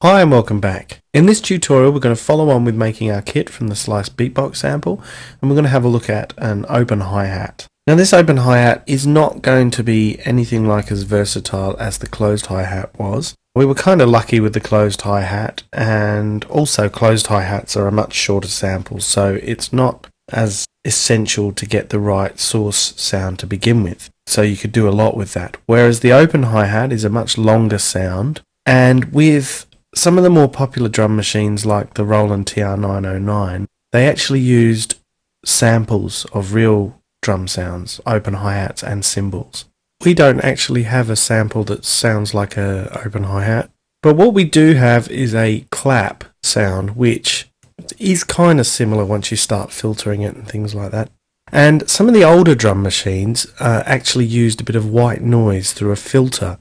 Hi and welcome back. In this tutorial we're going to follow on with making our kit from the sliced beatbox sample, and we're going to have a look at an open hi-hat. Now this open hi-hat is not going to be anything like as versatile as the closed hi-hat was. We were kind of lucky with the closed hi-hat, and also closed hi-hats are a much shorter sample, so it's not as essential to get the right source sound to begin with. So you could do a lot with that. Whereas the open hi-hat is a much longer sound, and with some of the more popular drum machines like the Roland TR-909, they actually used samples of real drum sounds, open hi-hats and cymbals. We don't actually have a sample that sounds like an open hi-hat, but what we do have is a clap sound, which is kind of similar once you start filtering it and things like that. And some of the older drum machines actually used a bit of white noise through a filter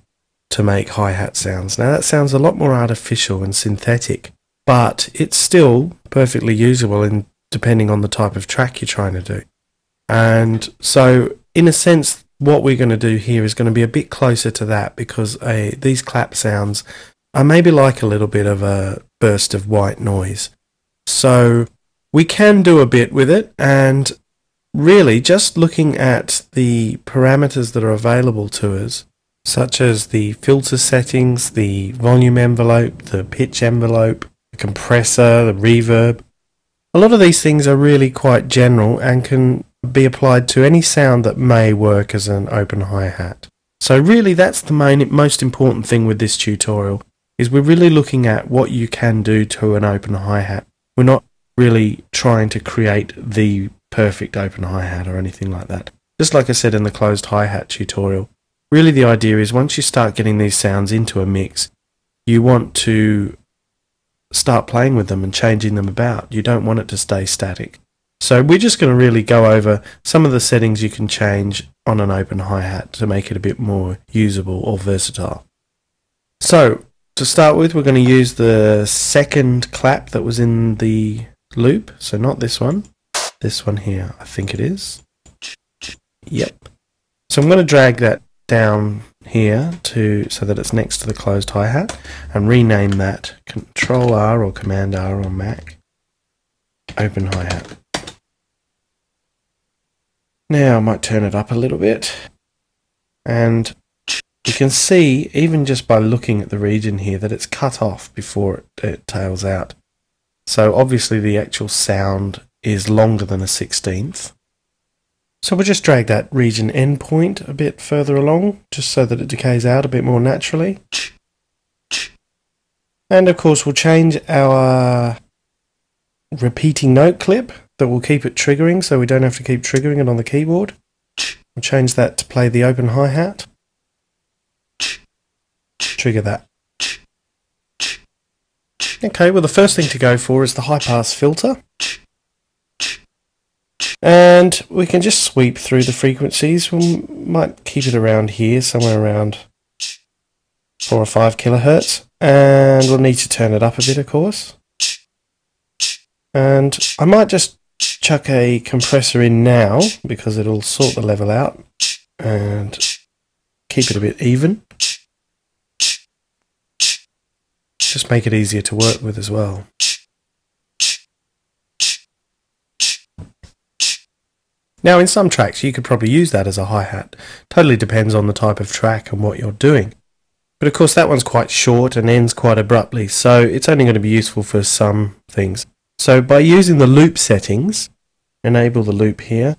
to make hi-hat sounds. Now that sounds a lot more artificial and synthetic, but it's still perfectly usable in depending on the type of track you're trying to do. And so in a sense what we're going to do here is going to be a bit closer to that, because these clap sounds are maybe like a little bit of a burst of white noise. So we can do a bit with it, and really just looking at the parameters that are available to us, such as the filter settings, the volume envelope, the pitch envelope, the compressor, the reverb. A lot of these things are really quite general and can be applied to any sound that may work as an open hi-hat. So really that's the most important thing with this tutorial, is we're really looking at what you can do to an open hi-hat. We're not really trying to create the perfect open hi-hat or anything like that. Just like I said in the closed hi-hat tutorial, really the idea is once you start getting these sounds into a mix, you want to start playing with them and changing them about. You don't want it to stay static. So we're just going to really go over some of the settings you can change on an open hi-hat to make it a bit more usable or versatile. So to start with, we're going to use the second clap that was in the loop. So not this one here, I think it is. Yep. So I'm going to drag that down here so that it's next to the closed hi-hat, and rename that Control R or Command R on Mac, open hi-hat. Now I might turn it up a little bit, and you can see even just by looking at the region here that it's cut off before it tails out. So obviously the actual sound is longer than a 16th. So we'll just drag that region endpoint a bit further along, just so that it decays out a bit more naturally. And of course we'll change our repeating note clip that will keep it triggering, so we don't have to keep triggering it on the keyboard. We'll change that to play the open hi-hat. Trigger that. Okay, well the first thing to go for is the high pass filter. And we can just sweep through the frequencies. We might keep it around here, somewhere around 4 or 5 kilohertz. And we'll need to turn it up a bit, of course. And I might just chuck a compressor in now, because it'll sort the level out and keep it a bit even. Just make it easier to work with as well. Now in some tracks you could probably use that as a hi-hat. Totally depends on the type of track and what you're doing. But of course that one's quite short and ends quite abruptly, so it's only going to be useful for some things. So by using the loop settings, enable the loop here,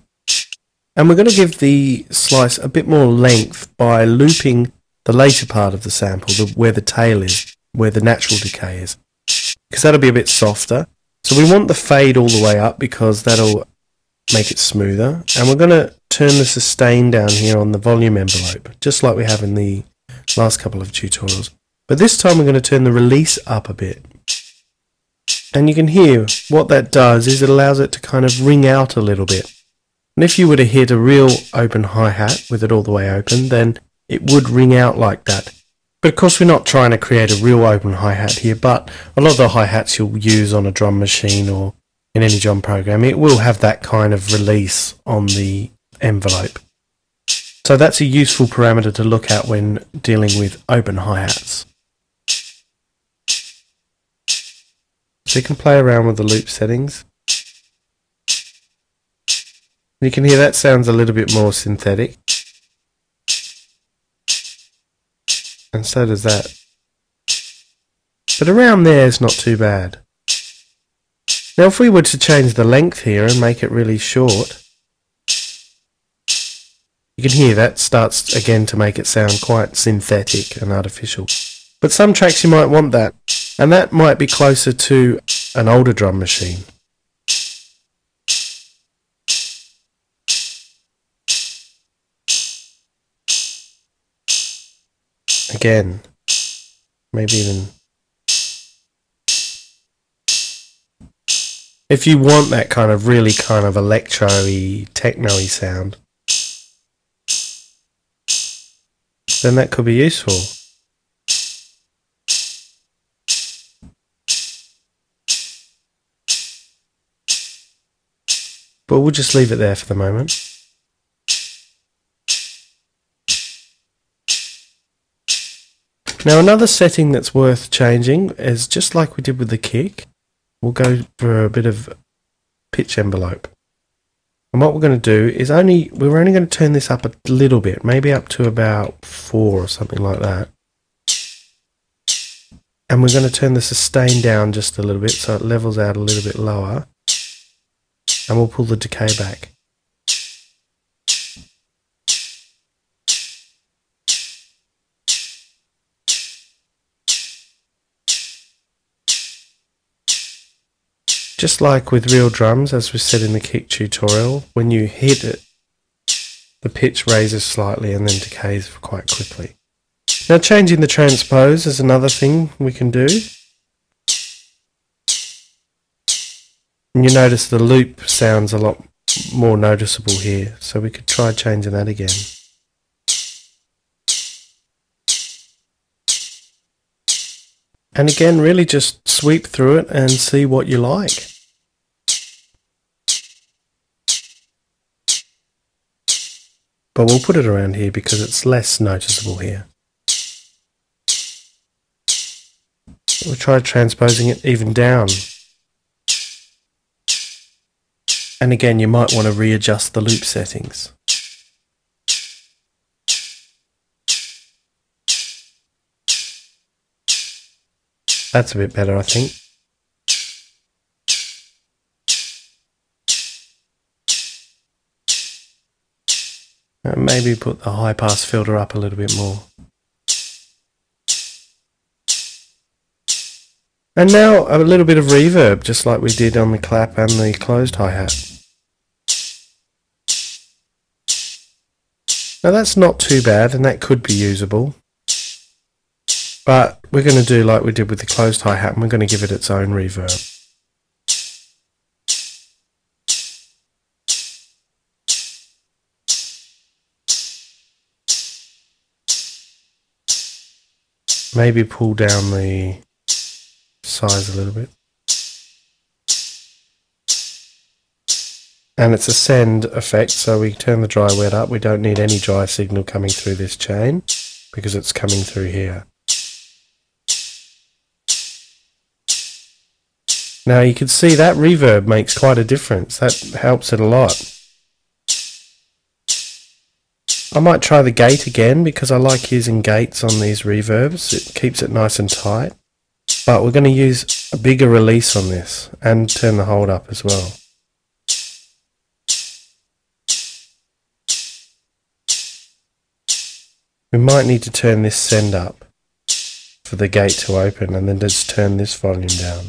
and we're going to give the slice a bit more length by looping the later part of the sample, where the tail is, where the natural decay is, because that'll be a bit softer. So we want the fade all the way up because that'll make it smoother, and we're going to turn the sustain down here on the volume envelope, just like we have in the last couple of tutorials. But this time we're going to turn the release up a bit. And you can hear what that does is it allows it to kind of ring out a little bit. And if you were to hit a real open hi-hat with it all the way open, then it would ring out like that. But of course we're not trying to create a real open hi-hat here, but a lot of the hi-hats you'll use on a drum machine or in any drum program, it will have that kind of release on the envelope. So that's a useful parameter to look at when dealing with open hi-hats. So you can play around with the loop settings. You can hear that sounds a little bit more synthetic. And so does that. But around there is not too bad. Now if we were to change the length here and make it really short, you can hear that starts again to make it sound quite synthetic and artificial. But some tracks you might want that, and that might be closer to an older drum machine. Again, maybe even... If you want that kind of really kind of electro-y, techno-y sound, then that could be useful. But we'll just leave it there for the moment. Now another setting that's worth changing is just like we did with the kick. We'll go for a bit of pitch envelope. And what we're going to do is we're only going to turn this up a little bit, maybe up to about 4 or something like that. And we're going to turn the sustain down just a little bit so it levels out a little bit lower. And we'll pull the decay back. Just like with real drums, as we said in the kick tutorial, when you hit it, the pitch raises slightly and then decays quite quickly. Now changing the transpose is another thing we can do. And you notice the loop sounds a lot more noticeable here, so we could try changing that again. And again, really just sweep through it and see what you like. But we'll put it around here because it's less noticeable here. We'll try transposing it even down. And again, you might want to readjust the loop settings. That's a bit better, I think. Maybe put the high pass filter up a little bit more. And now a little bit of reverb, just like we did on the clap and the closed hi-hat. Now that's not too bad, and that could be usable. But we're going to do like we did with the closed hi-hat, and we're going to give it its own reverb. Maybe pull down the size a little bit. And it's a send effect, so we turn the dry wet up. We don't need any dry signal coming through this chain because it's coming through here. Now you can see that reverb makes quite a difference. That helps it a lot. I might try the gate again because I like using gates on these reverbs. It keeps it nice and tight. But we're going to use a bigger release on this and turn the hold up as well. We might need to turn this send up for the gate to open and then just turn this volume down.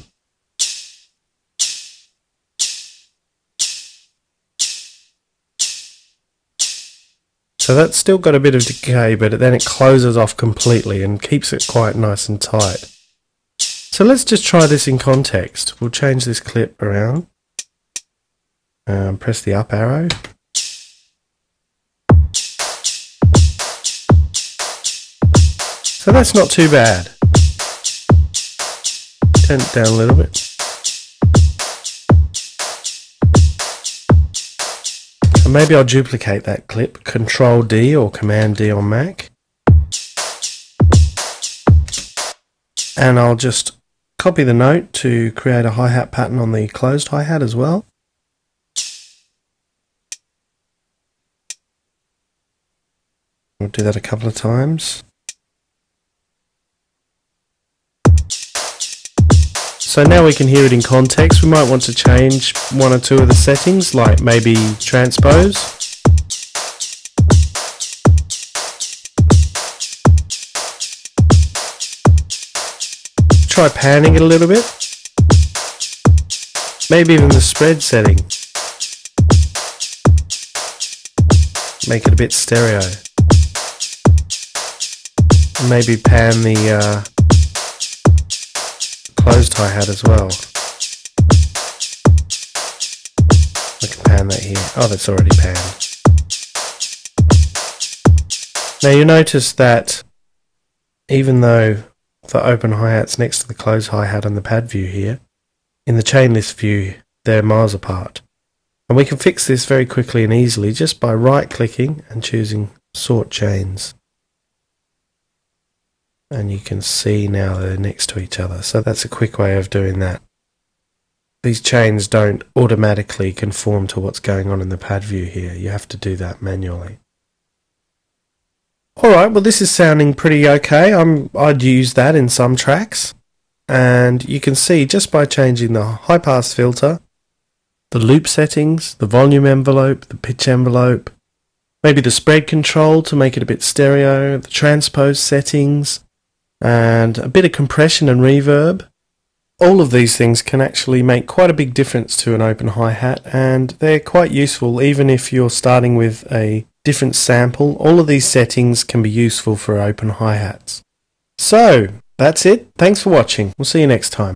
So that's still got a bit of decay, but then it closes off completely and keeps it quite nice and tight. So let's just try this in context. We'll change this clip around. Press the up arrow. So that's not too bad. Turn it down a little bit. And maybe I'll duplicate that clip, Control D or Command D on Mac. And I'll just copy the note to create a hi-hat pattern on the closed hi-hat as well. We'll do that a couple of times. So now we can hear it in context. We might want to change one or two of the settings, like maybe transpose. Try panning it a little bit. Maybe even the spread setting. Make it a bit stereo. And maybe pan the closed hi-hat as well. I can pan that here. Oh, that's already panned. Now you notice that even though the open hi-hat's next to the closed hi-hat on the pad view here, in the chain list view they're miles apart. And we can fix this very quickly and easily just by right clicking and choosing sort chains. And you can see now they're next to each other, so that's a quick way of doing that. These chains don't automatically conform to what's going on in the pad view here, you have to do that manually. Alright, well this is sounding pretty okay. I'd use that in some tracks. And you can see just by changing the high pass filter, the loop settings, the volume envelope, the pitch envelope, maybe the spread control to make it a bit stereo, the transpose settings, and a bit of compression and reverb. All of these things can actually make quite a big difference to an open hi-hat, and they're quite useful even if you're starting with a different sample. All of these settings can be useful for open hi-hats. So, that's it. Thanks for watching. We'll see you next time.